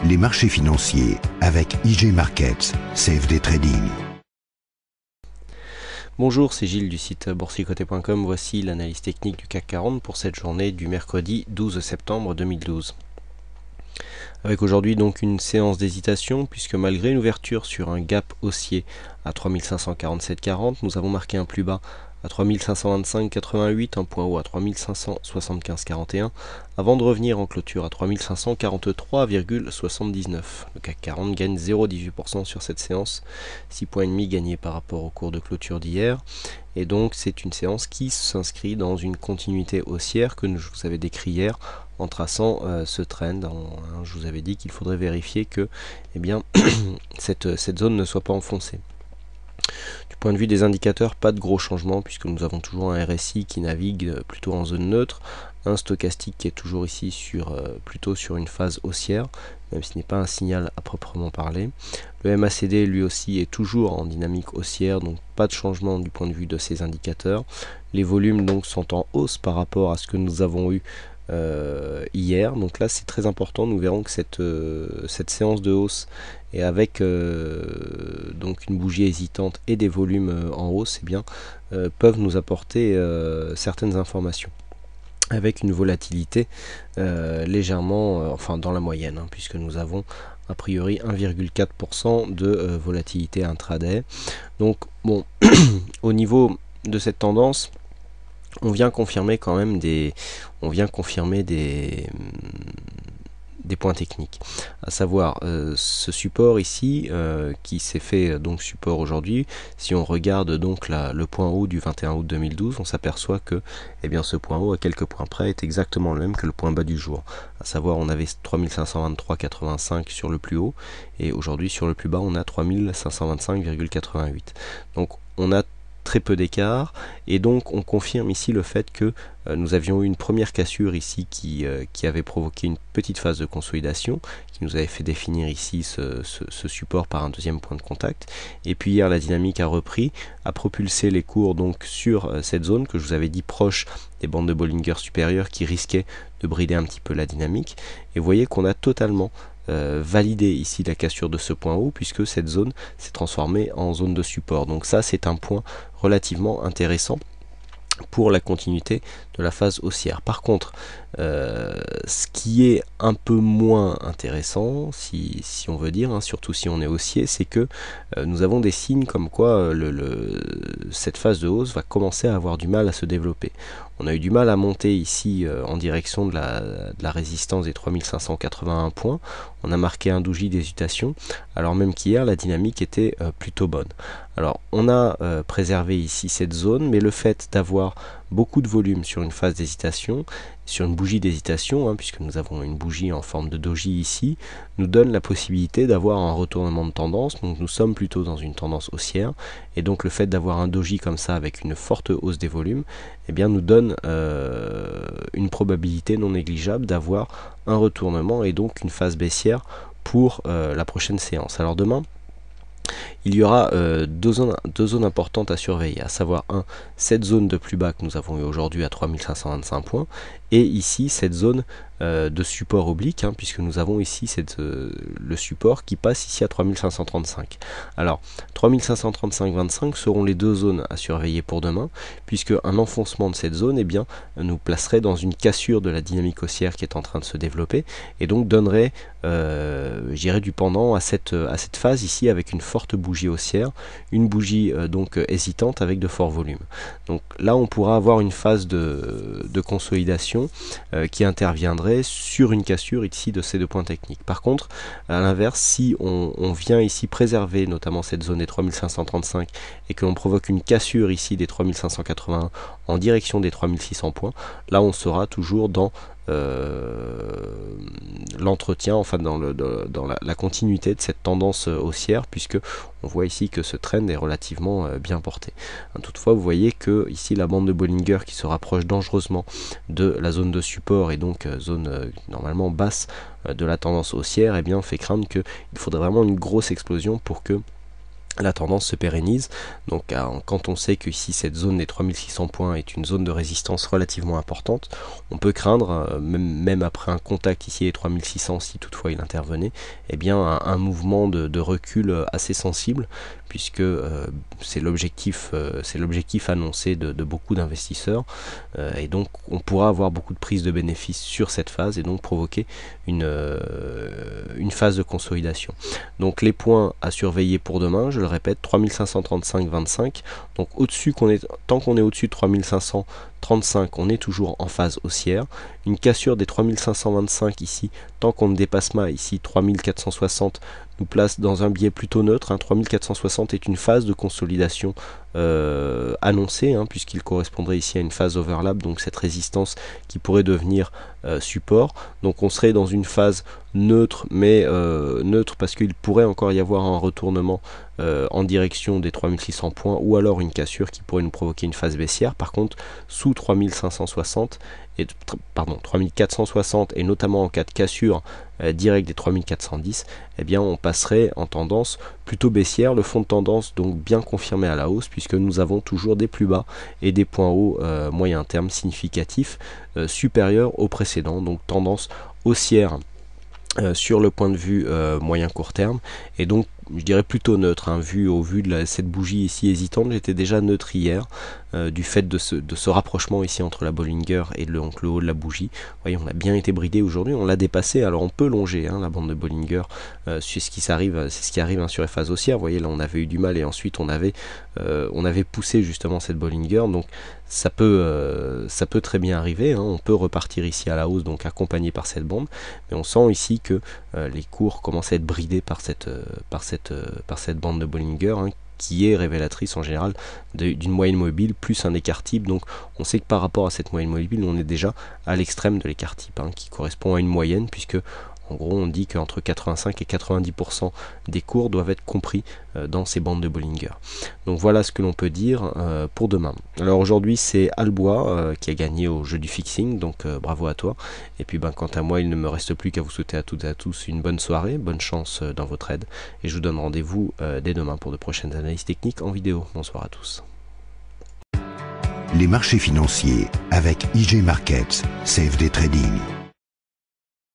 les marchés financiers avec IG Markets, CFD Trading. Bonjour, c'est Gilles du site boursicoté.com. Voici l'analyse technique du CAC 40 pour cette journée du mercredi 12 septembre 2012. Avec aujourd'hui donc une séance d'hésitation puisque malgré une ouverture sur un gap haussier à 3547,40, nous avons marqué un plus bas à 3525,88, un point haut à 3575,41 avant de revenir en clôture à 3543,79. Le CAC 40 gagne 0,18% sur cette séance, 6,5 points gagnés par rapport au cours de clôture d'hier. Et donc c'est une séance qui s'inscrit dans une continuité haussière que je vous avais décrit hier en traçant ce trend. Je vous avais dit qu'il faudrait vérifier que cette zone ne soit pas enfoncée. Du point de vue des indicateurs, pas de gros changements puisque nous avons toujours un RSI qui navigue plutôt en zone neutre, un stochastique qui est toujours ici plutôt sur une phase haussière, même si ce n'est pas un signal à proprement parler. Le MACD lui aussi est toujours en dynamique haussière, donc pas de changement du point de vue de ces indicateurs. Les volumes donc sont en hausse par rapport à ce que nous avons eu hier, donc là c'est très important. Nous verrons que cette séance de hausse et avec donc une bougie hésitante et des volumes en hausse peuvent nous apporter certaines informations avec une volatilité légèrement dans la moyenne, puisque nous avons a priori 1,4% de volatilité intraday. Donc bon, au niveau de cette tendance, on vient confirmer quand même des points techniques, à savoir ce support ici qui s'est fait donc support aujourd'hui. Si on regarde donc le point haut du 21 août 2012, on s'aperçoit que ce point haut à quelques points près est exactement le même que le point bas du jour, à savoir on avait 3523,85 sur le plus haut et aujourd'hui sur le plus bas on a 3525,88. donc on a très peu d'écart et donc on confirme ici le fait que nous avions eu une première cassure ici qui avait provoqué une petite phase de consolidation qui nous avait fait définir ici ce support par un deuxième point de contact, et puis hier la dynamique a repris, a propulsé les cours donc sur cette zone que je vous avais dit proche des bandes de Bollinger supérieures qui risquaient de brider un petit peu la dynamique, et vous voyez qu'on a totalement valider ici la cassure de ce point haut puisque cette zone s'est transformée en zone de support. Donc ça c'est un point relativement intéressant pour la continuité de la phase haussière. Par contre, ce qui est un peu moins intéressant, si on veut dire, surtout si on est haussier, c'est que nous avons des signes comme quoi cette phase de hausse va commencer à avoir du mal à se développer. On a eu du mal à monter ici en direction de la résistance des 3581 points. On a marqué un doji d'hésitation, alors même qu'hier la dynamique était plutôt bonne. Alors on a préservé ici cette zone, mais le fait d'avoir beaucoup de volume sur une phase d'hésitation, sur une bougie d'hésitation, puisque nous avons une bougie en forme de doji ici, nous donne la possibilité d'avoir un retournement de tendance. Donc nous sommes plutôt dans une tendance haussière, et donc le fait d'avoir un doji comme ça avec une forte hausse des volumes, nous donne une probabilité non négligeable d'avoir un retournement et donc une phase baissière pour la prochaine séance. Alors demain, il y aura deux zones importantes à surveiller, à savoir cette zone de plus bas que nous avons eu aujourd'hui à 3525 points, et ici cette zone de support oblique, puisque nous avons ici le support qui passe ici à 3535. Alors 3535,25 seront les deux zones à surveiller pour demain, puisque un enfoncement de cette zone nous placerait dans une cassure de la dynamique haussière qui est en train de se développer, et donc donnerait du pendant à cette phase ici avec une forte bougie haussière, une bougie hésitante avec de forts volumes. Donc là on pourra avoir une phase de consolidation qui interviendrait sur une cassure ici de ces deux points techniques. Par contre, à l'inverse, si on vient ici préserver notamment cette zone des 3535 et que l'on provoque une cassure ici des 3581 en direction des 3600 points, là on sera toujours dans l'entretien, dans la continuité de cette tendance haussière, puisque on voit ici que ce trend est relativement bien porté. Toutefois, vous voyez que ici la bande de Bollinger qui se rapproche dangereusement de la zone de support et donc zone normalement basse de la tendance haussière, fait craindre qu'il faudrait vraiment une grosse explosion pour que la tendance se pérennise. Donc quand on sait que ici cette zone des 3600 points est une zone de résistance relativement importante, on peut craindre, même après un contact ici des 3600, si toutefois il intervenait, eh bien un mouvement de recul assez sensible, puisque c'est l'objectif annoncé de beaucoup d'investisseurs, et donc on pourra avoir beaucoup de prises de bénéfices sur cette phase et donc provoquer une phase de consolidation. Donc les points à surveiller pour demain, je le répète, 3535,25. Donc tant qu'on est au-dessus de 3535, on est toujours en phase haussière. Une cassure des 3525 ici, tant qu'on ne dépasse pas ici 3460, nous place dans un biais plutôt neutre. 3460 est une phase de consolidation annoncée, puisqu'il correspondrait ici à une phase overlap, donc cette résistance qui pourrait devenir support. Donc on serait dans une phase neutre, mais neutre parce qu'il pourrait encore y avoir un retournement en direction des 3600 points, ou alors une cassure qui pourrait nous provoquer une phase baissière. Par contre, sous 3560 et 3460, et notamment en cas de cassure direct des 3410, eh bien on passerait en tendance plutôt baissière, le fond de tendance donc bien confirmé à la hausse, puisque nous avons toujours des plus bas et des points hauts moyen terme significatifs supérieurs aux précédents, donc tendance haussière sur le point de vue moyen court terme, et donc je dirais plutôt neutre, vu au vu de cette bougie ici hésitante. J'étais déjà neutre hier du fait de ce rapprochement ici entre la Bollinger et le haut de la bougie. Vous voyez, on a bien été bridé aujourd'hui, on l'a dépassé. Alors on peut longer la bande de Bollinger, c'est ce qui arrive sur les phases haussières. Vous voyez, là on avait eu du mal et ensuite on avait poussé justement cette Bollinger, donc ça peut très bien arriver, on peut repartir ici à la hausse, donc accompagné par cette bande, mais on sent ici que les cours commencent à être bridés par cette bande de Bollinger, qui est révélatrice en général d'une moyenne mobile plus un écart type. Donc on sait que par rapport à cette moyenne mobile, on est déjà à l'extrême de l'écart type, qui correspond à une moyenne, puisque en gros on dit qu'entre 85 et 90% des cours doivent être compris dans ces bandes de Bollinger. Donc voilà ce que l'on peut dire pour demain. Alors aujourd'hui c'est Albois qui a gagné au jeu du fixing, donc bravo à toi. Et puis quant à moi, il ne me reste plus qu'à vous souhaiter à toutes et à tous une bonne soirée, bonne chance dans votre aide, et je vous donne rendez-vous dès demain pour de prochaines analyses techniques en vidéo. Bonsoir à tous. Les marchés financiers avec IJ Markets, CFD Trading.